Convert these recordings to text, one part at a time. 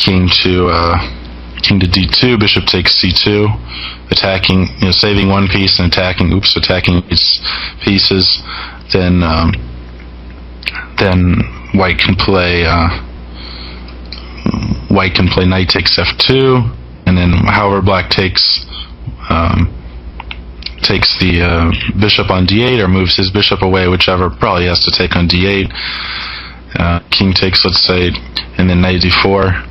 king to d2, bishop takes c2, attacking, saving one piece and attacking its pieces. Then white can play knight takes f2, and then however black takes the bishop on d8 or moves his bishop away, whichever, probably has to take on d8. King takes, let's say, and then knight d4.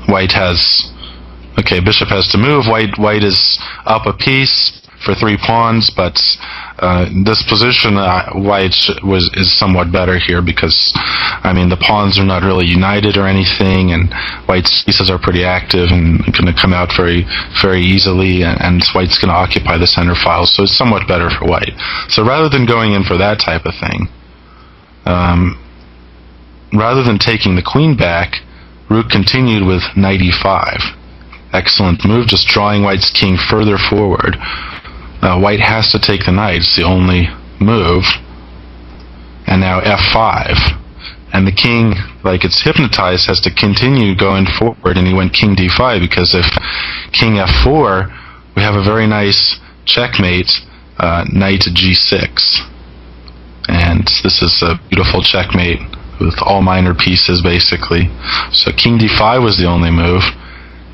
White has, bishop has to move. White is up a piece for 3 pawns, but this position, white is somewhat better here because, the pawns are not really united or anything, and white's pieces are pretty active and going to come out very, very easily, and white's going to occupy the center file, so it's somewhat better for white. So rather than going in for that type of thing, rather than taking the queen back, Ruck continued with knight e5. Excellent move, just drawing white's king further forward. White has to take the knight, it's the only move. And now f5. And the king, like it's hypnotized, has to continue going forward, and he went king d5, because if king f4, we have a very nice checkmate, knight to g6. And this is a beautiful checkmate with all minor pieces, basically. So king d5 was the only move,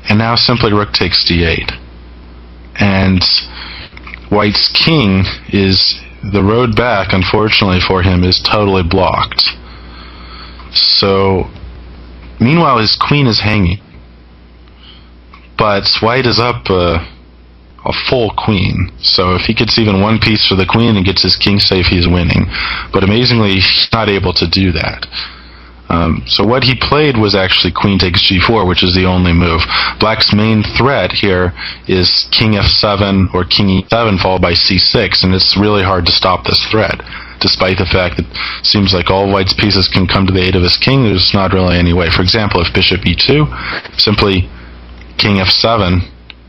and now simply rook takes d8. And white's king is, the road back, unfortunately for him, is totally blocked. So, meanwhile his queen is hanging, but white is up a full queen. So if he gets even one piece for the queen and gets his king safe, he's winning. But amazingly, he's not able to do that. So what he played was actually queen takes g4, which is the only move. Black's main threat here is king f7 or king e7 followed by c6, and it's really hard to stop this threat. Despite the fact that it seems like all white's pieces can come to the aid of his king, there's not really any way. For example, if bishop e2, simply king f7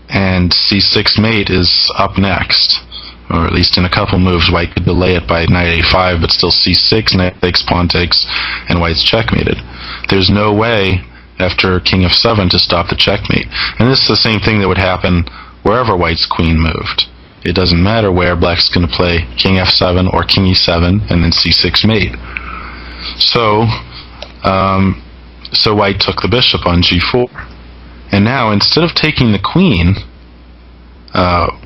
and c6 mate is up next. Or at least in a couple moves, white could delay it by knight a5, but still c6, knight takes, pawn takes, and white's checkmated. There's no way after king f7 to stop the checkmate. And this is the same thing that would happen wherever white's queen moved. It doesn't matter where, black's going to play king f7 or king e7 and then c6 mate. So white took the bishop on g4. And now, instead of taking the queen,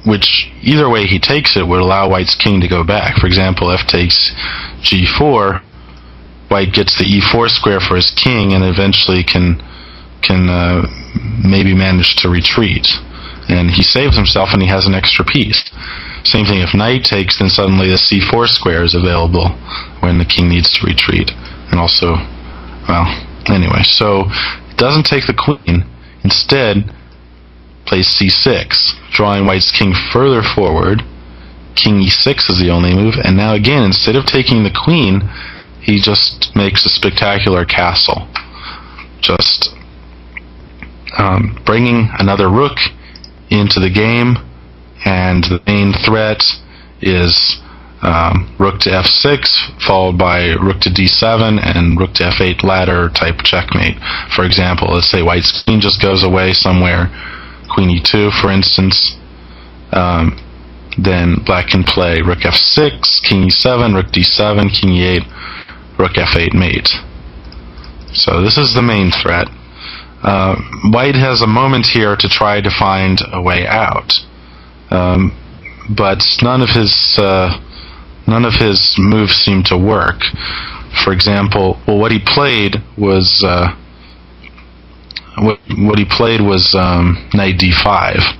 which either way he takes it would allow white's king to go back. For example, f takes g4, white gets the e4 square for his king and eventually can maybe manage to retreat. And he saves himself and he has an extra piece. Same thing if knight takes, then suddenly the c4 square is available when the king needs to retreat. And also, well, anyway, so it doesn't take the queen. Instead, plays c6, drawing white's king further forward. King e6 is the only move, and now again, instead of taking the queen, he just makes a spectacular castle, just bringing another rook into the game. And the main threat is rook to f6, followed by rook to d7 and rook to f8 ladder type checkmate. For example, let's say white's queen just goes away somewhere, queen e2 for instance, then black can play rook f6, king e7, rook d7, king e8, rook f8 mate. So this is the main threat. White has a moment here to try to find a way out, but none of his moves seem to work. For example, what he played was knight d5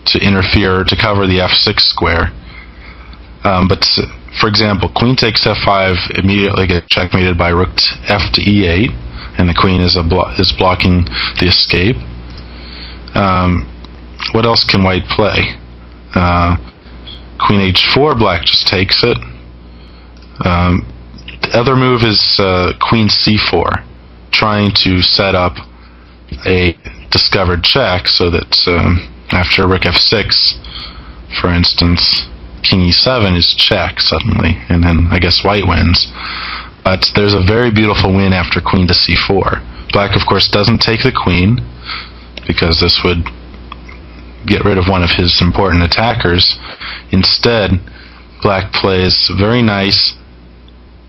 to interfere, to cover the f6 square. But for example, queen takes f5 immediately gets checkmated by rook f to e8, and the queen is blocking the escape. What else can white play? Queen h4, black just takes it. The other move is queen c4, trying to set up a discovered check so that after rook f6, for instance, king e7 is check suddenly, and then I guess white wins. But there's a very beautiful win after queen to c4. Black, of course, doesn't take the queen, because this would get rid of one of his important attackers. Instead, Black plays very nice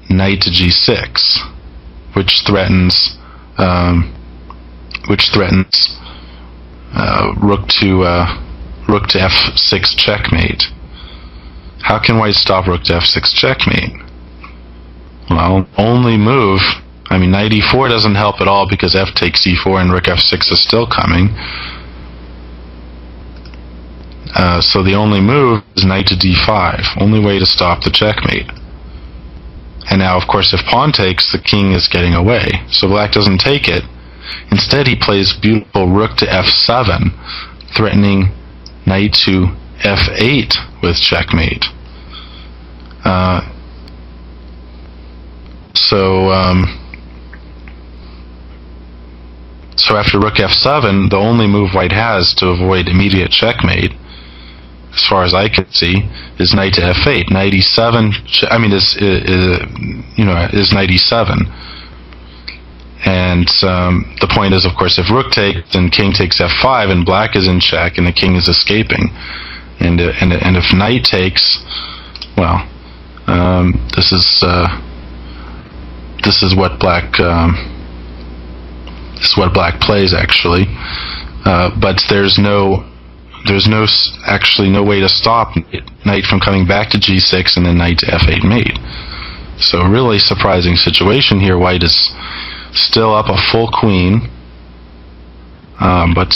knight to g6, which threatens rook to f6 checkmate. How can White stop rook to f6 checkmate? Well, only move. I mean, knight e4 doesn't help at all because f takes e4 and rook f6 is still coming. So the only move is knight to d5. Only way to stop the checkmate. And now, of course, if pawn takes, the king is getting away. So Black doesn't take it. Instead, he plays beautiful rook to f7, threatening knight to f8 with checkmate. So after rook f7, the only move White has to avoid immediate checkmate, as far as I can see, is knight to f8. Knight e7, is knight e7. And the point is, of course, if rook takes, then king takes f5, and Black is in check, and the king is escaping. And if knight takes, well, this is what Black plays actually. But there's actually no way to stop knight from coming back to g6 and then knight to f8 mate. So really surprising situation here. White is still up a full queen, but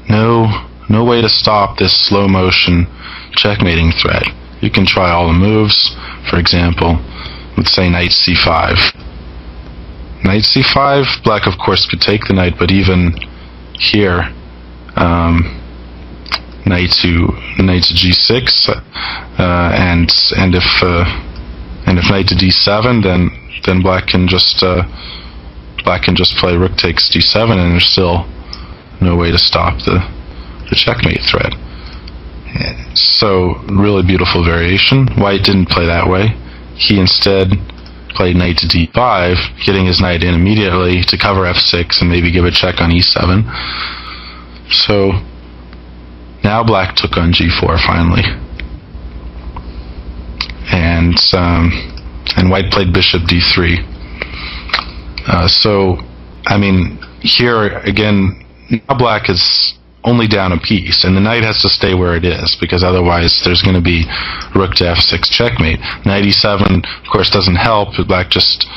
no way to stop this slow motion checkmating threat. You can try all the moves. For example, let's say knight c5. Knight c5, Black of course could take the knight, but even here, knight to g6, and if knight to d7, then Black can just play rook takes d7, and there's still no way to stop the checkmate threat. So really beautiful variation. White didn't play that way. He instead played knight to d5, getting his knight in immediately to cover f6 and maybe give a check on e7. So now Black took on g4 finally, and White played bishop d3. So I mean, here again, now Black is only down a piece, and the knight has to stay where it is, because otherwise there's going to be rook to f6 checkmate. Knight e7, of course, doesn't help. Black just